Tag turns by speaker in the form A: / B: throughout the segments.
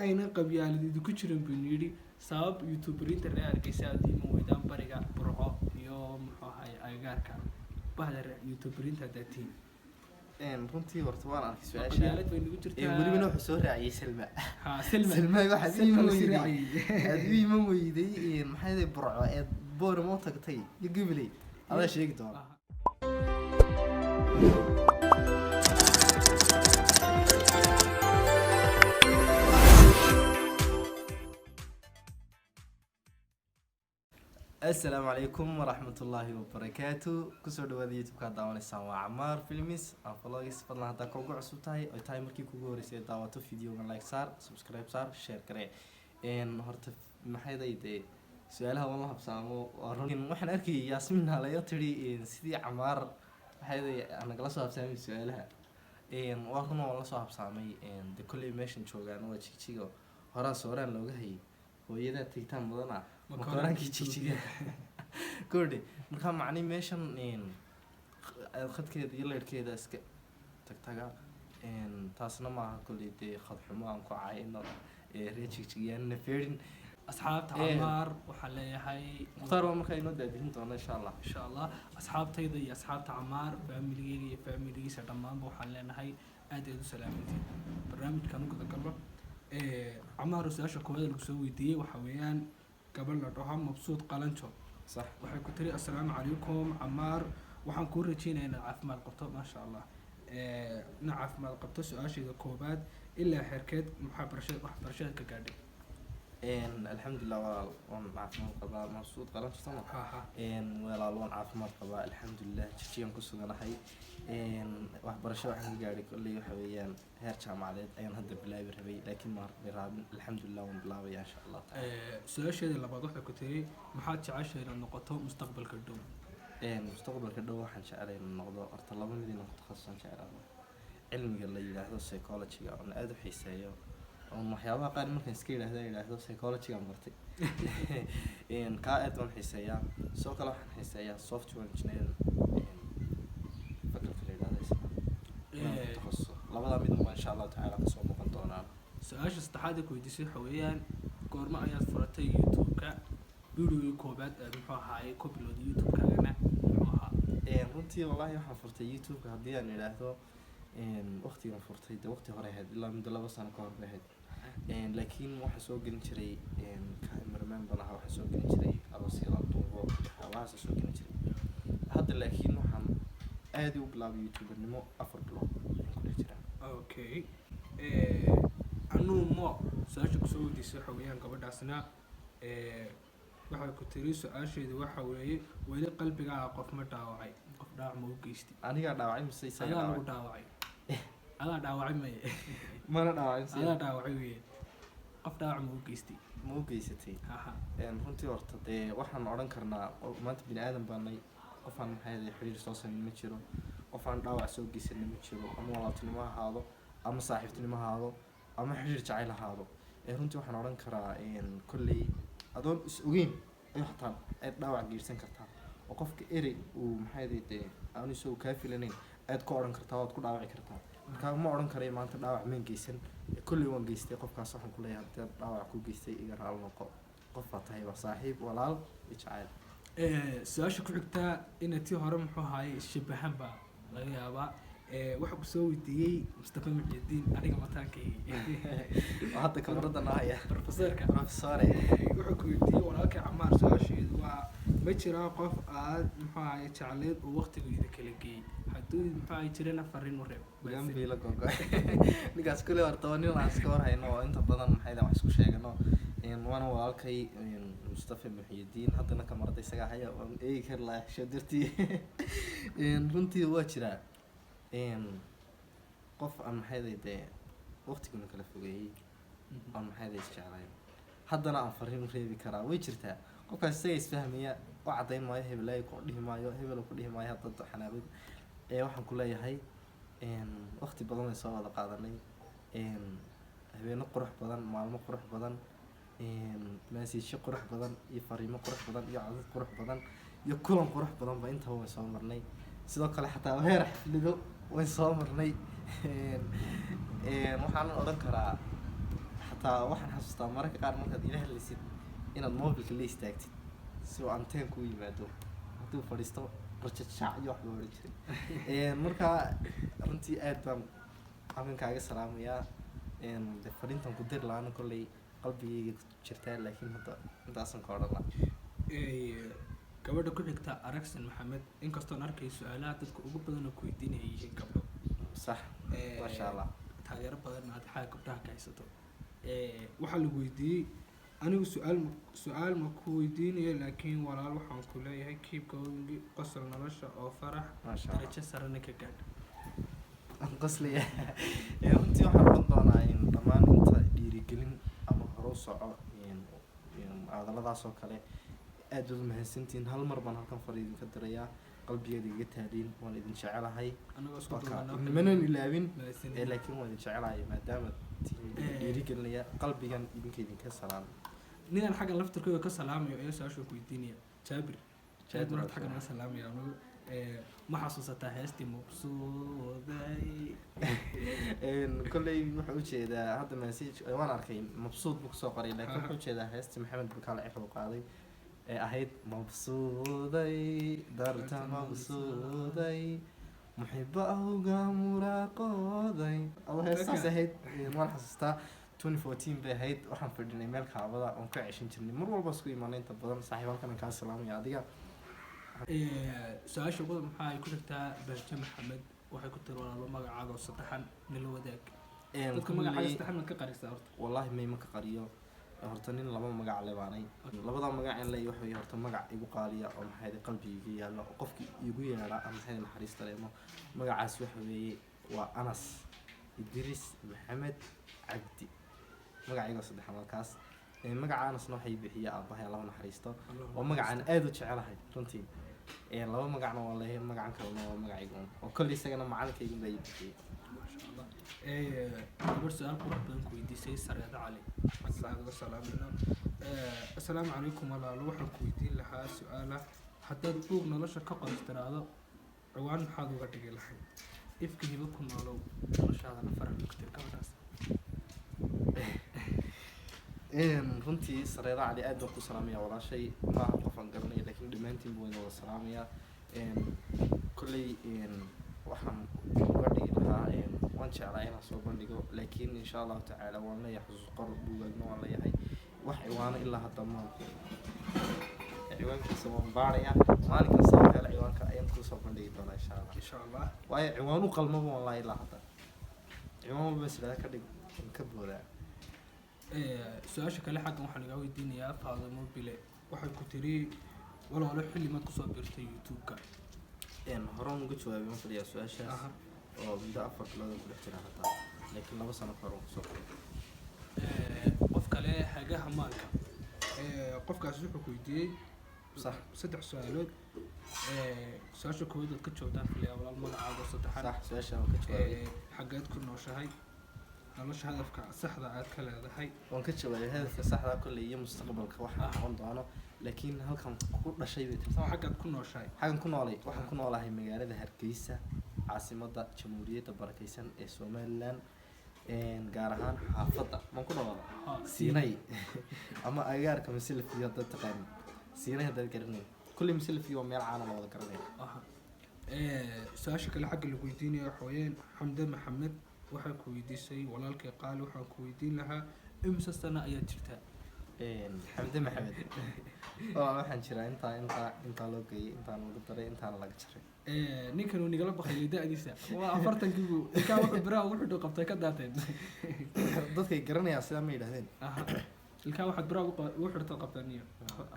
A: ayna qabyaaladii ku jirin buu yidhi sabab youtuberinta reer Hargeysa diiman weydaan bariga Burco iyo muxuu ahay agagaarka bahda youtuberinta dadtiin
B: runtii horta waan arkay
A: qabyaalad
B: su-aasha
A: bay nagu jirtaa
B: welibana wuxuu soo raaciyay Salma
A: ha Salma
B: Salma waxaad iima weyday
A: weyday
B: aad iima weyday maxay tahay Burco ee Booramo u tagtay iyo Gabiley adaa sheegi doona السلام عليكم ورحمة الله وبركاته كسر دوادي يوتيوب داونيسان وعمار فيلميس أنا فلاقيس فضلا هدا كوجو عصوب تاعي أو تايمر كي كوجو رسالة دعوته فيديو من لايك صار سبسكرايب صار شير كره إن هرت محيدا يدي سؤالها والله بسامو ورنين وحنا أركي ياسمين هلا يطري إن سيدي عمار محيدا أنا جلسوا بسامي سؤالها إن واركنا والله صاحب سامي إن دكل إيميشن شو جانو وتشيكو هرا صورة لوجه هي ويدا تيتام بدنا مكورانكي جيجيga كودي marka macni meeshan khadkeeda iyo leerkeeda iska tagtaga taasna ma aha kulli khad xumo aan ku caayino reejigiyana feerin
A: asxaabta Amaar waxa leeyahay
B: muxtar marka inoo daadin doona insha Allah
A: asxaabtayda iyo asxaabta Amaar family-geyga iyo family-giisa dhamaan waxaan leenahay aad u salaamantiin barnaamijkan ugu galno Amaar su'aasha koowaad lagu soo weydiiyay waxa weeyaan قبل لا تروح مبسوط قلنشو
B: صح
A: waxay ku tiri assalaamu calaykum Amaar waxaan ku rajeynayaa caafimaad qabto ma sha Allah na caafimaad qabto su'aasheeda koobaad ilaa xirkeed waxbarashada ka gaadhay
B: الحمد لله والعافية قبل مبسوط قلنشو صح ولا لون عافية قبل الحمد لله تشيم كسرنا حي waxbarasho waxaan gaaray kulli waxa weeyaan heer jaamacadeed ayaan hadda bilaabay rabay laakiin ma rabin alxamdulillah waan bilaabay insha Allah
A: su'aasheeda labaad waxa ku tiri maxaad jeceshahay inaad noqoto mustaqbalka dhow
B: mustaqbalka dhow waxaan jecelahay inaan noqdo horta laba mid inaan ku takhasusaan jecelahay cilmiga la yiraahdo psychology-ga oo aad u xiiseeyo oo waxyaabaha qaar markaan iska yiraahdo psychology-ga martay ka aad u xiiseeyaa soo kale waxaan xiiseeyaa software engineering labada mid ma insha Allah ta'ala ka soo noqon doonaan
A: su'aasha saddexaad ee ku weydiisay waxa weeyaan goorma ayaad furatay YouTube-ka video koobaad muxuu ahaay ku bilowday YouTube-kaagana muxuu ahaa
B: runtii wallahi waxaan furtay YouTube-ka haddii aan yiraahdo waqtigan furtay waqti hore ahayd ilaa muddo 2 sano ka hor ahayd laakiin waxa soo gelin jiray cameraman banaha waxa soo gelin jiray aroosyada duubo waxa soo gelin jiray hadda laakiin waxaan aad u bilaabay YouTube-nimo 4 bilood
A: okay anu mo su'aasha ku soo weydiisay waxa weeyaan gabadhaasna waxa ku tiri su'aasheedu waxa weeye weli qalbigaaga qof ma dhaawacay qof dhaawac ma u geystay
B: aniga dhaawacay mise isaga
A: dhaawacay ana dhaawacay ma
B: mana dhaawacay
A: ana dhaawacay weeye qof dhaawac ma u geystay
B: ma u geysatay runtii horta waxaan oran karnaa maanta bini aadan baanay qofaan maxay xiriir soo sameeyay ma jiro qofaan dhaawac soo geysan ma jiro ama walaaltinimo ahaado ama saaxiibtinimo ahaado ama xiriir jacayl ahaado runtii waxaan oran karaa kulli adoon is ogeyn ay xataa ay dhaawac geysan kartaa oo qofka erey uu maxay aan isoo ka filaneyn aad ku oran kartaa oo ku dhaawaci kartaa marka ma oran karay maanta dhaawac ma geysan kulli waan geystay qofkaas waxaan ku leeyahay dad dhaawac ku geystay iga raal noqo qof tahay waa saaxiib walaal jacayl
A: su'aasha ku xigta intii hore muxuu ahaay shabahan ba laga yaabaa waxa ku soo weydiiyay Mustafa Muxyidiin aniga mataankay
B: hadda kamarada naaya
A: professorka
B: waxa
A: ku weydiiyay walaalka Amaar su'aasheedu waa ma jira qof aad muxuu ahaay jacayl oo waqtigeeda kala geeyay hadduu muxuu ahaay jirana fariin u reeb
B: gambi la gogo nigaas kale horta nin aan iska warhayno inta badan maxay wax isku sheegano وانا والكي مصطفى محي الدين حطينا كاميرا isaga haya oo ay kar la shadirti runtii waa jira qof aan maxay waqtiga kala fogeeyay aan maxay jeclayn haddana aan fariin u reebi karaa way jirtaa qofkaas isaga isfahmaya oo cadeyn maayo hebelay ku dhihi maayo hebel ku dhihi maayo hadda xanaabid waxaan ku leeyahay waqti badan ay soo wada qaadanay habeeno qurux badan maalmo qurux badan message qurux badan iyo fariimo qurux badan iyo codad qurux badan iyo kulan qurux badan ba inta way soo marnay sidoo kale xataa heer xaflido way soo marnay waxaan oran karaa xataa waxaan xasuustaa mararka qaar markaad ila hadlaysid inaad mobilka la istaagtid si uu anteen kuu yimaado hadduu fadhiisto rajajaac iyo wax loo odhan jiray marka runtii aad baan halkan kaaga salaamayaa de fadhintan ku dir la-aana kolley qalbigayga ku jirtaa laakiin hadda intaasan ka odhan laha
A: gabadha ku xigta aragsan maxamed inkastoon arkay su-aalaha dadka ugu badan oo ku weydiinaya yihiin gabdho
B: sax maasha allah
A: taageero badan aad xagga gabdhaha ka haysato waxaa lagu weydiiyey anigu su-aal ma ku weydiinayo laakiin walaal waxaan ku leeyahay keep going qosol nolosha oo farax
B: maasha
A: darajo sarena ka gaadh
B: qoslaya runtii waxaan odhan doonaa in dhammaan inta dhiirigelin ama hore u soco hadalladaas oo kale aad baad umahadsantihiin hal mar baan halkan far idinka dirayaa qalbigeeda iga taaliin waan idin jecelahay
A: anagoo isku duubano
B: manan ilaabin
A: mahadsanid.
B: laakiin waan idin jecelahay maadaama tihiin dhiirigelinaya qalbigan idinka salaam
A: ninaan xaggan laftarkooda ka salaamayo ee su-aasha ku weydiinaya jaabir jaabir horta xaggan naga salaamaya anigu ma xasuusataa heestii mabsuuday
B: kolley wuxuu ujeedaa hadda message waan arkay mabsuud buu kusoo qoray laakiin wuxuu ujeedaa heestii maxamed bukaal cixu qaaday ee ahayd mabsuuday darta mabsuuday muxiba awga muraaqooday aba heestaas ahayd waan xasuustaa 2014 bay ahayd waxaan fadhinay meel kaabada oon ka ceshan jirnay mar walba isku imaanay inta badan saaxiib halkan kaa salaamaya adiga
A: su-aasha ugu maxaa ay ku jirtaa barje maxamed waxay ku tiri walaalo magacaaga oo saddexan nala wadaag dadka magacaaga saddexan maad ka qarisaa horta
B: wallahi mayma ka qariyo horta nin laba magac le baanay labada magac in leeyahay waxa horta magac igu qaaliya oo maxay qalbigayga yaalo qofkii igu yeedha ama maxay naxariis dareemo magacaas waxa weeye waa Anas Idris Maxamed Cabdi magacayga saddexan halkaas magaca Anasna waxay bixiyaa aabahay Allah naxariisto oo magacaan aad u jecelahay runtii laba magacna waa leeyahay magacan kalena waa magacayga oo kulli isagana macalinkayga bay bixiyay
A: maasha Allah gabar su-aal qurux badan ku weydiisay Sareeda Cali magacaaga salaamina assalaamu calaykum walaalo waxaan ku weydiin lahaa su-aala haddaad buug nolosha ka qoristiraado ciwaan maxaad uga dhigi lahayd ifka hibo ku noolow noloshaadana farax mugtir gabadhaas
B: runtii Sareeda Cali aad baan ku salaamaya walaashay maaha qofaan garanaya laakiin dhammaantiin buu wada salaamayaa kolley waxaan uga dhigi lahaa waan jeclaa inaan soo bandhigo laakiin insha allahu tacaala waan leeyahay xusuus qor buugaagna waan leeyahay wax ciwaano ilaa hadda maan ciwaankiisa waan baaraya maalin kasta oo kale ciwaanka ayaan kusoo bandhigi doonaa insha allah waayo ciwaanu qalmaba waan laa ilaa hadda ciwaan walba sidaa ka dhig ka boodaa
A: su-aasha kale xaggan waxaan igaa weydiinayaa Faadimo Bile waxay ku tiri walaalo xilli maad kusoo biirtay YouTube-ka
B: horaan uga jawaabay ma fadhiyaa su-aashaas oo muddo 4 bilood ku dhex jira hataa laakiin 2 sano kahor kusoo biiray
A: qof kale hagaha maalka qofkaas wuxuu ku weydiiyey
B: صح
A: 3 su-aalood su-aasha koowaad aad ka joogtaa filiyaa walaal magacaaga saddexan
B: صح su-aasha waan ka jawaabay
A: xaggeed ku nooshahay nolosha hadafka saxda aad ka leedahay
B: waan ka jawaabay hadafka saxda kolley iyo mustaqbalka waxa noqon doono laakiin halkan ku dhashay bay tirtaa
A: xaggeed ku nooshahay
B: xagan ku noolay waxaan ku noolahay magaalada Hargeysa caasimadda Jamhuuriyadda Barakeysan ee Somaliland gaar ahaan xaafadda man ku noolaa Siinay ama agaarka Masilfiyo dad taqaan Siinay dad garanay kulli Masilfiyo meel caan ah wada garanay
A: su-aasha kale xagga lagu weydiinayo waxaweyaan Xamde Maxamed waxay ku weydiisay walaalkay qaali waxaan ku weydiin lahaa imisa sano ayaad jirtaa
B: Xamde Maxamed waxaan jiraa intaa loo geeyay intaan lagu daray intaan laga jaray
A: ninkan uu nigala baqay da'diisa waa 40-kiibu ilkaa wuxuu biraa ugu xidho qabtay ka daateen
B: dadkay garanayaan sidaa ma yidhahdeen
A: ilkaa waxaad biraa ugu xidhto qabtaan iyo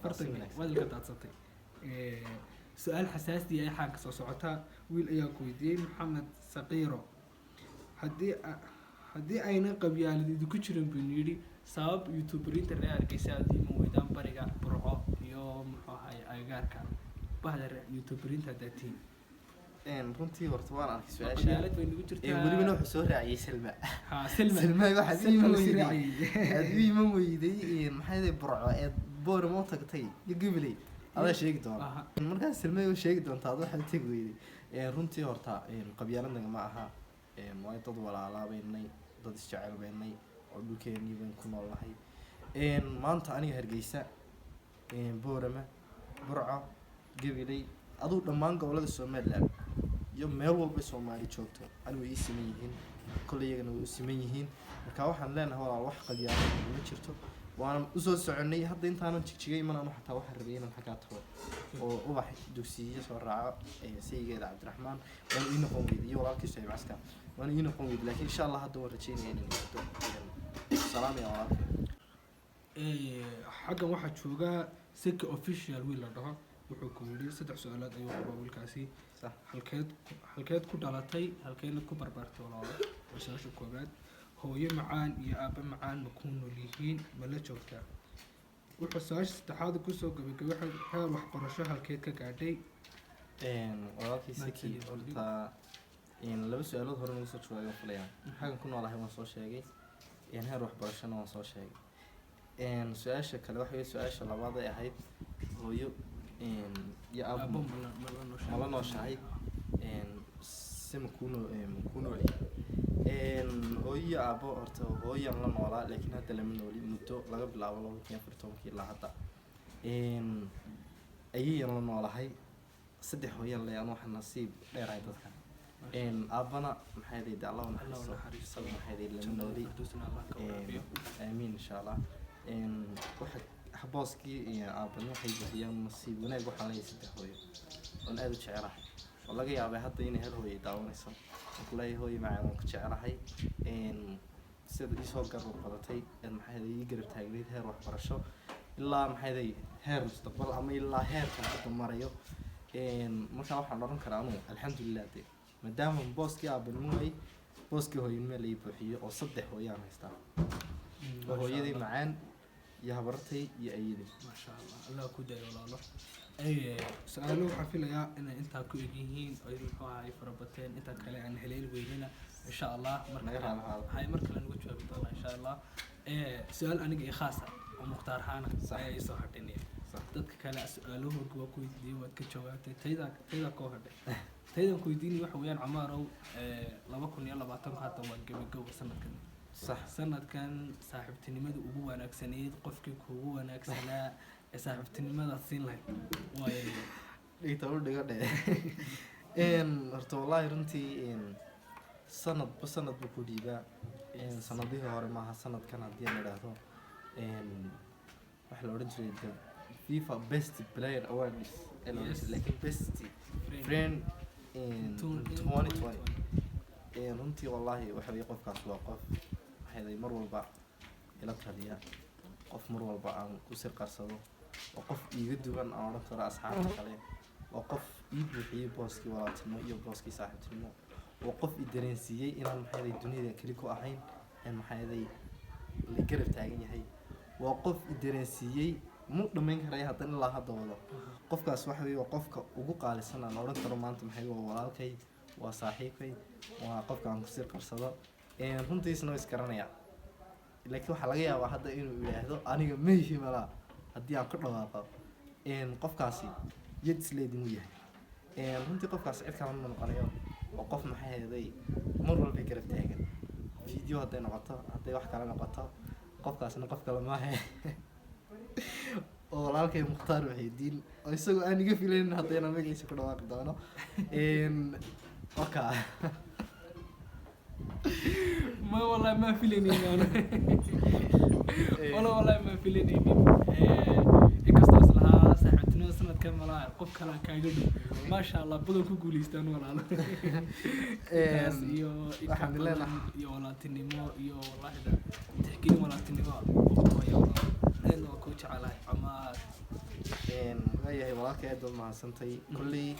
A: 40 wadalka daadsatay su-aal xasaasi ah xagga soo socota wiil ayaa ku weydiiyey Maxamed Saqiiro haddii ayna qabyaalad ku jirin buu yidhi sabab youtuberinta reer Hargeysa haddii ma weydaan bariga burco iyo muxuu ahaay agagaarka bahda youtuberinta daatiin
B: runtii horta waan arkay su-aasha
A: qabyaalad bay nagu jirtaa
B: welibana wuxuu soo raaciyay Selma
A: Selma
B: waxaad iima weyday maxay tahay burco ee booramo tagtay iyo Gibiley adaa sheegi doona markaas Selma oo sheegi doonta aad waxaad tag weyday runtii horta qabyaalad naga ma aha way dad walaalaabaynay dad isjecel baynay oo dhulkeenii baan ku noolahay maanta aniga Hargeysa Boorama Burco Gabiley aduu dhammaan gobolada Soomaaliland iyo meel walba Soomaali joogto anigu ii siman yihiin kulli iyagana way u siman yihiin marka waxaan leenahay walaal wax qadiyaano ma jirto waan u soo soconay hadda intaanan jigjigay manaan xataa wax rabay inaan xagaa tago oo ubax dugsiyo soo raaco saygeeda Cabdiraxmaan waan ii noqon weydii iyo walaalkiisa ay maska waan ii noqon weydii laakiin insha Allah hadda waan rajeynaa inaan noqdo salaam ya walaalkay
A: xaggan waxaa jooga sika official wiil la dhaho wuxuu ku yidhi 3 su'aalood ayuu qabaa wiilkaasi
B: صح
A: halkeed ku dhalatay halkeedna ku barbaartay walaalo su'aasha koobaad hooyo macaan iyo aabba macaan ma ku nool yihiin ma la joogtaa wuxuu su'aasha saddexaad ku soo gabagabay heer waxbarasho halkeed ka gaadhay
B: walaalkii siki horta laba su'aalood hore noo soo jawaabay filayaan xagan ku noolahay waan soo sheegay heer waxbarashona waan soo sheegay su-aasha kale waxa weeye su-aasha labaad ay ahayd hooyo iyo aabbo ma la nooshahay si ma ku nooli hooyo iyo aabbo horta hooyaan la noolaa laakiin hadda lama nooli muddo laga bilaabo 2014 ilaa hadda ayayaan la noolahay saddex hooyaan leeyahay wax nasiib dheeraay dadka aabbana maxay leedahay Allah naxariisto maxay leedahay lama nooli amiin insha Allah waxa xabooskii iyo aabbana waxay bixiyaan nasiib wanaag waxa la saddex hooyo oo aad u jecelahay oo laga yaabay hadda inay hal hooyo daawanayso kulay hooyo macaan ku jecelahay sida ii soo garab badatay maxay leedahay garab taagneed heer waxbarasho ilaa maxay leedahay heer mustaqbal ama ilaa heerka hadda marayo marka waxaan oran karaa anu alxamdulillah maadaama booskii aabbana booskii hooyinimo la buuxiyo oo saddex hooyaan haystaa hooyadii macaan يا هبرتي يا أيدي
A: ما شاء الله الله كده يا والله سألوا حفلة إن أنت كويجين أو هاي فربتين أنت كلا عن هليل ويننا إن شاء الله هاي مركلة نقول شو بيطلع إن شاء الله سؤال أنا جاي خاصة ومختار حانا صحيح صحتني ضد كلا سألوه جوا كويدي وتكشوات تيدا كوهر تيدا كويديني وحويان عمارو لما كنا يلا بعتهم حتى وجب جو سنة كنا صح سنة كان صاحبتني ماذا أبوه أنا أكسنيد قفك هو أنا أكسنا صاحبتني ماذا الصين لك واي
B: إيه تقول دقيقة أرت والله رنتي سنة بسنة بكوديبا سنة دي هور معها سنة كان عندي أنا راه واحد الأورنجري فيفا بيست بلاير أوردز لكن بيست فريند in 2020 runtii wallahi waxa way qofkaas waa qof waxay mar walba ila taliya qof mar walba aan ku sir qarsado waa qof iiga duwan aan oran karo asxaabta kale waa qof ii buuxiyay booskii walaaltimo iyo booskii saaxiibtinimo waa qof i dareensiiyay inaan maxay dunida kali ku ahayn maxay la garab taagan yahay waa qof i dareensiiyay mu dhameyn karay hadan ilaa hadda wado qofkaas waxa way qofka ugu qaalisan aan oran karo maanta maxay walaalkay waa saaxiibkay waa qofka aan ku sir qarsado runtiisna way iskaranaya laakiin waxa laga yaabaa hadda inuu yiraahdo aniga ma himala hadii aan ku dhawaaqo qofkaasi yad isleedin u yahay runtii qofkaas cid kale ma noqonayo oo qof maxay heeday mar walba garab taagan video hadday noqoto hadday wax kale noqoto qofkaasna qof kale ma ahe oo walaalkay Mukhtaar Waxidiin oo isagoo aan iga filayn haddana magaciisa ku dhawaaqi doono اوكا
A: ما والله ما فيليني انا والله ما فيليني كاستاس لها صاحبتنا سنه كامله قف كلا كاغدو ما شاء الله بدو ku guuleystaan walaalo الحمد لله يا walaaltinimo iyo wallahi tixkiin walaaltinimo oo ku jecelahay ama
B: wayahay walaalkay aad ma hansantay kulli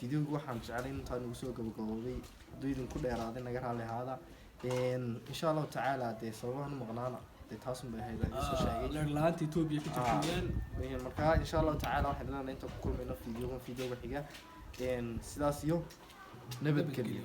B: فيديو waxaan jeclay intaan ugu soo gabagabay doodin ku dheeraaday naga raali ahaada insha Allah taala de sababan maqnaana de taasum bay hayda soo sheegay
A: laanta Ethiopia ku jirtaan
B: marka insha Allah taala waxaan leeyahay inta ku kulmayno video xiga sidaas iyo nabadgelyo